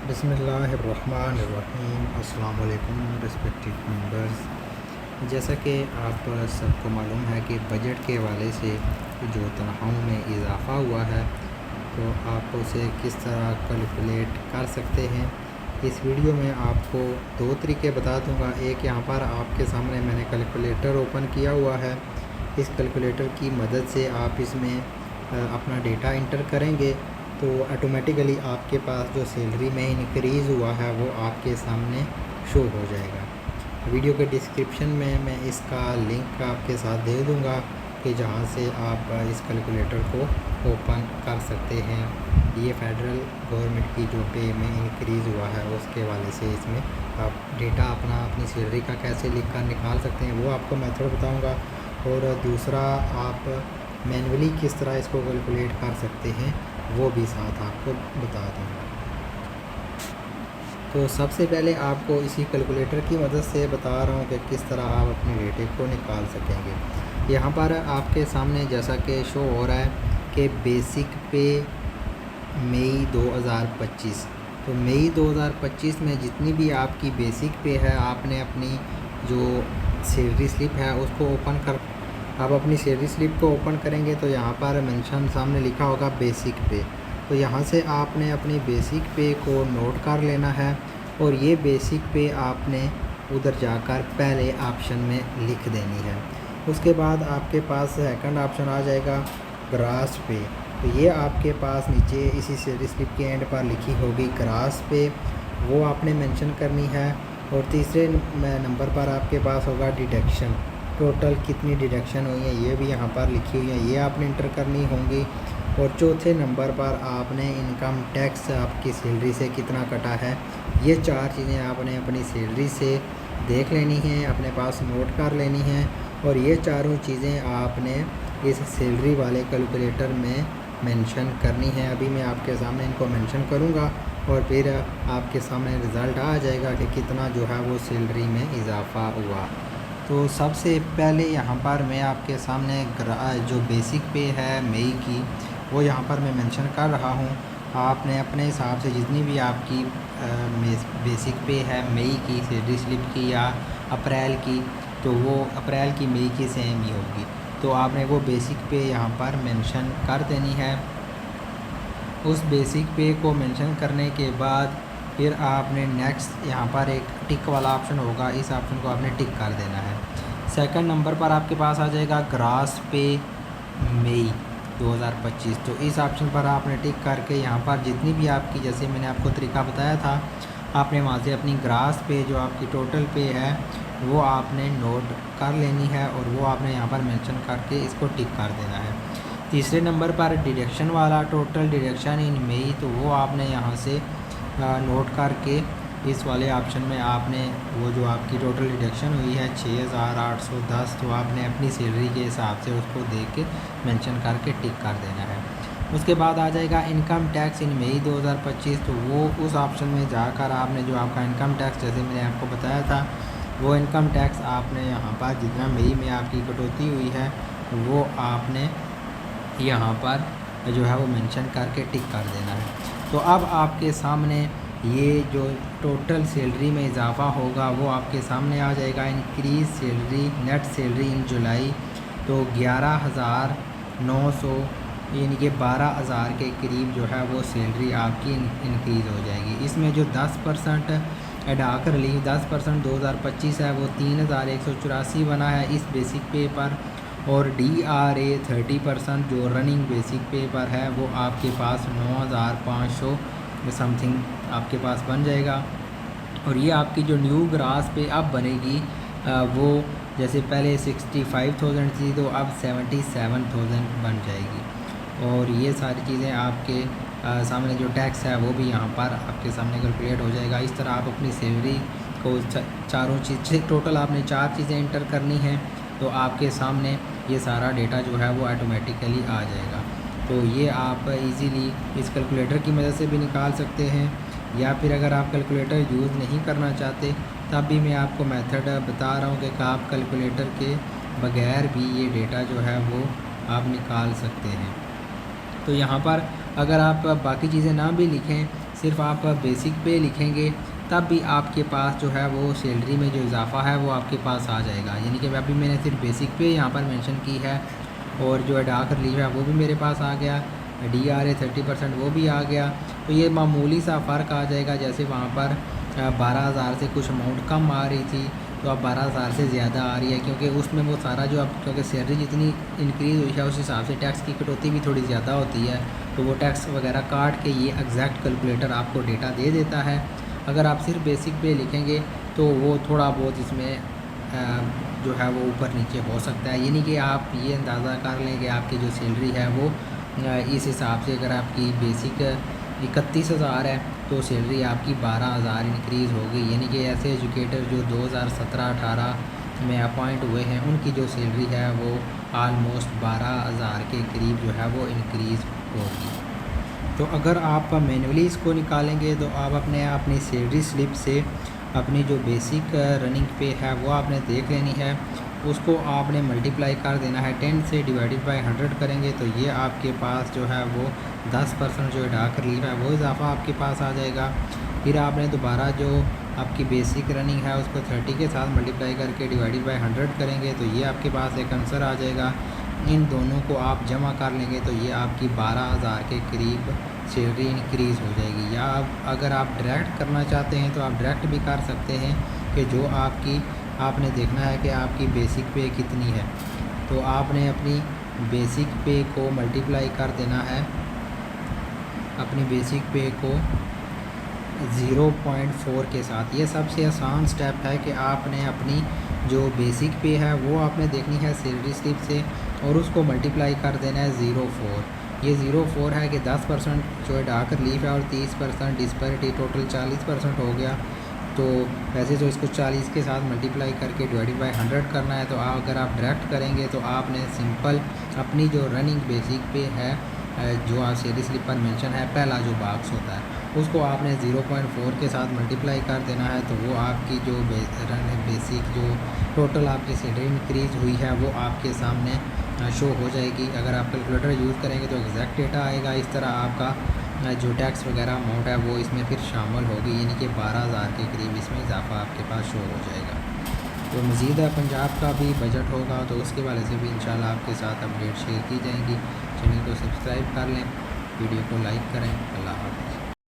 बिस्मिल्लाहिर्रहमानिर्रहीम। अस्सलाम वालेकुम रिस्पेक्टेड मेंबर्स। जैसा कि आप सबको मालूम है कि बजट के हवाले से जो तनख्वाहों में इजाफ़ा हुआ है, तो आप उसे किस तरह कैलकुलेट कर सकते हैं। इस वीडियो में आपको दो तरीके बता दूंगा। एक यहाँ पर आपके सामने मैंने कैलकुलेटर ओपन किया हुआ है। इस कैलकुलेटर की मदद से आप इसमें अपना डेटा इंटर करेंगे तो ऑटोमेटिकली आपके पास जो सैलरी में इंक्रीज़ हुआ है वो आपके सामने शो हो जाएगा। वीडियो के डिस्क्रिप्शन में मैं इसका लिंक आपके साथ दे दूंगा कि जहां से आप इस कैलकुलेटर को ओपन कर सकते हैं। ये फेडरल गवर्नमेंट की जो पे में इंक्रीज़ हुआ है उसके वाले से इसमें आप डेटा अपनी सैलरी का कैसे लिख कर निकाल सकते हैं वो आपको मेथड बताऊँगा। और दूसरा, आप मैनुअली किस तरह इसको कैलकुलेट कर सकते हैं वो भी साथ आपको बता दूँगा। तो सबसे पहले आपको इसी कैलकुलेटर की मदद से बता रहा हूँ कि किस तरह आप अपने डेटे को निकाल सकेंगे। यहाँ पर आपके सामने जैसा कि शो हो रहा है कि बेसिक पे मई 2025। तो मई 2025 में जितनी भी आपकी बेसिक पे है, आपने अपनी जो सैलरी स्लिप है उसको ओपन कर आप अपनी सैलरी स्लिप को ओपन करेंगे तो यहाँ पर मेंशन सामने लिखा होगा बेसिक पे। तो यहाँ से आपने अपनी बेसिक पे को नोट कर लेना है और ये बेसिक पे आपने उधर जाकर पहले ऑप्शन में लिख देनी है। उसके बाद आपके पास सेकंड ऑप्शन आ जाएगा ग्रास पे। तो ये आपके पास नीचे इसी सैलरी स्लिप के एंड पर लिखी होगी ग्रास पे, वो आपने मेंशन करनी है। और तीसरे नंबर पर आपके पास होगा डिडक्शन, टोटल कितनी डिडक्शन हुई है ये भी यहाँ पर लिखी हुई है, ये आपने इंटर करनी होंगी। और चौथे नंबर पर आपने इनकम टैक्स आपकी सैलरी से कितना कटा है, ये चार चीज़ें आपने अपनी सैलरी से देख लेनी हैं, अपने पास नोट कर लेनी हैं। और ये चारों चीज़ें आपने इस सैलरी वाले कैलकुलेटर में मेंशन करनी है। अभी मैं आपके सामने इनको मेंशन करूँगा और फिर आपके सामने रिज़ल्ट आ जाएगा कि कितना जो है वो सैलरी में इजाफ़ा हुआ। तो सबसे पहले यहाँ पर मैं आपके सामने जो बेसिक पे है मई की, वो यहाँ पर मैं मेंशन कर रहा हूँ। आपने अपने हिसाब से जितनी भी आपकी बेसिक पे है मई की सैलरी स्लिप की या अप्रैल की, तो वो अप्रैल की मई की सेम ही होगी। तो आपने वो बेसिक पे यहाँ पर मेंशन कर देनी है। उस बेसिक पे को मेंशन करने के बाद फिर आपने नेक्स्ट यहाँ पर एक टिक वाला ऑप्शन होगा, इस ऑप्शन को आपने टिक कर देना है। सेकंड नंबर पर आपके पास आ जाएगा ग्रास पे मई 2025। तो इस ऑप्शन पर आपने टिक करके यहाँ पर जितनी भी आपकी, जैसे मैंने आपको तरीका बताया था, आपने वहाँ से अपनी ग्रास पे जो आपकी टोटल पे है वो आपने नोट कर लेनी है और वो आपने यहाँ पर मेंशन करके इसको टिक कर देना है। तीसरे नंबर पर डिडक्शन वाला, टोटल डिडक्शन इन मई, तो वो आपने यहाँ से नोट करके इस वाले ऑप्शन में आपने वो जो आपकी टोटल डिडक्शन हुई है 6810, तो आपने अपनी सैलरी के हिसाब से उसको देख के मेंशन करके टिक कर देना है। उसके बाद आ जाएगा इनकम टैक्स इन मई 2025। तो वो उस ऑप्शन में जाकर आपने जो आपका इनकम टैक्स, जैसे मैंने आपको बताया था, वो इनकम टैक्स आपने यहाँ पर जितना मई में आपकी कटौती हुई है वो आपने यहाँ पर जो है वो मेंशन करके टिक कर देना है। तो अब आपके सामने ये जो टोटल सैलरी में इजाफ़ा होगा वो आपके सामने आ जाएगा। Increase salary, net salary in July, तो 11,900 यानी कि 12,000 के करीब जो है वो सैलरी आपकी इंक्रीज़ हो जाएगी। इसमें जो 10% एडाक रिलीफ 10% 2025 है वो 3,184 बना है इस बेसिक पे पर। और DRA 30% जो रनिंग बेसिक पे पर है वो आपके पास 9,500 समथिंग आपके पास बन जाएगा। और ये आपकी जो न्यू ग्रास पे अब बनेगी वो जैसे पहले 65,000 थी तो अब 77,000 बन जाएगी। और ये सारी चीज़ें आपके सामने जो टैक्स है वो भी यहाँ पर आपके सामने कैलकुलेट हो जाएगा। इस तरह आप अपनी सैलरी को चारों चीज़ टोटल आपने चार चीज़ें इंटर करनी है, तो आपके सामने ये सारा डेटा जो है वो ऑटोमेटिकली आ जाएगा। तो ये आप इजीली इस कैलकुलेटर की मदद से भी निकाल सकते हैं, या फिर अगर आप कैलकुलेटर यूज़ नहीं करना चाहते तब भी मैं आपको मेथड बता रहा हूँ कि आप कैलकुलेटर के बगैर भी ये डेटा जो है वो आप निकाल सकते हैं। तो यहाँ पर अगर आप बाकी चीज़ें ना भी लिखें, सिर्फ आप बेसिक पे लिखेंगे तब भी आपके पास जो है वो सैलरी में जो इजाफ़ा है वो आपके पास आ जाएगा। यानी कि अभी मैंने सिर्फ बेसिक पे यहाँ पर मेंशन की है और जो डार्क रिलीफ है वो भी मेरे पास आ गया, DRA 30% वो भी आ गया। तो ये मामूली सा फ़र्क आ जाएगा। जैसे वहाँ पर 12,000 से कुछ अमाउंट कम आ रही थी तो अब 12,000 से ज़्यादा आ रही है, क्योंकि उसमें वो सारा जो अब क्योंकि सैलरी जितनी इंक्रीज़ हुई है उस हिसाब से टैक्स की कटौती भी थोड़ी ज़्यादा होती है। तो वो टैक्स वगैरह काट के ये एग्जैक्ट कैलकुलेटर आपको डेटा दे देता है। अगर आप सिर्फ बेसिक पे लिखेंगे तो वो थोड़ा बहुत इसमें जो है वो ऊपर नीचे हो सकता है। यानी कि आप ये अंदाज़ा कर लें कि आपकी जो सैलरी है वो इस हिसाब से अगर आपकी बेसिक 31,000 है तो सैलरी आपकी 12,000 इंक्रीज़ होगी। यानी कि ऐसे एजुकेटर जो 2017-18 में अपॉइंट हुए हैं उनकी जो सैलरी है वो आलमोस्ट 12,000 के करीब जो है वो इंक्रीज़ होगी। तो अगर आप मैन्युअली इसको निकालेंगे तो आप अपनी सैलरी स्लिप से अपनी जो बेसिक रनिंग पे है वो आपने देख लेनी है, उसको आपने मल्टीप्लाई कर देना है 10 से डिवाइडेड बाय 100 करेंगे तो ये आपके पास जो है वो 10% जो डार्क रिलीफ है वो इजाफ़ा आपके पास आ जाएगा। फिर आपने दोबारा जो आपकी बेसिक रनिंग है उसको 30 के साथ मल्टीप्लाई करके डिवाइडेड बाय 100 करेंगे तो ये आपके पास एक आंसर आ जाएगा। इन दोनों को आप जमा कर लेंगे तो ये आपकी 12,000 के करीब सैलरी इंक्रीज़ हो जाएगी। या अगर आप डायरेक्ट करना चाहते हैं तो आप डायरेक्ट भी कर सकते हैं कि जो आपने देखना है कि आपकी बेसिक पे कितनी है, तो आपने अपनी बेसिक पे को मल्टीप्लाई कर देना है अपनी बेसिक पे को 0.4 के साथ। ये सबसे आसान स्टेप है कि आपने अपनी जो बेसिक पे है वो आपने देखनी है सैलरी स्लिप से और उसको मल्टीप्लाई कर देना है 0.4। ये 0.4 है कि 10% जो है डार्क रिलीफ है और 30% डिस्पैरिटी, टोटल 40% हो गया। तो वैसे तो इसको 40 के साथ मल्टीप्लाई करके डिवाइडेड बाय 100 करना है। तो अगर आप डायरेक्ट करेंगे तो आपने सिंपल अपनी जो रनिंग बेसिक पे है जो आप सैलरी स्लिप पर मेंशन है पहला जो बॉक्स होता है उसको आपने 0.4 के साथ मल्टीप्लाई कर देना है तो वो आपकी जो बेसिक जो टोटल आपकी सैलरी इंक्रीज़ हुई है वो आपके सामने शो हो जाएगी। अगर आप कैलकुलेटर यूज़ करेंगे तो एग्जैक्ट डेटा आएगा। इस तरह आपका जो टैक्स वगैरह अमाउंट है वो इसमें फिर शामिल होगी, यानी कि 12,000 के करीब इसमें इजाफा आपके पास शो हो जाएगा। तो मज़ीद पंजाब का भी बजट होगा तो उसके वाले से भी इंशाल्लाह आपके साथ अपडेट शेयर की जाएंगी। चैनल को सब्सक्राइब कर लें, वीडियो को लाइक करें। अल्लाह हाफ़िज़।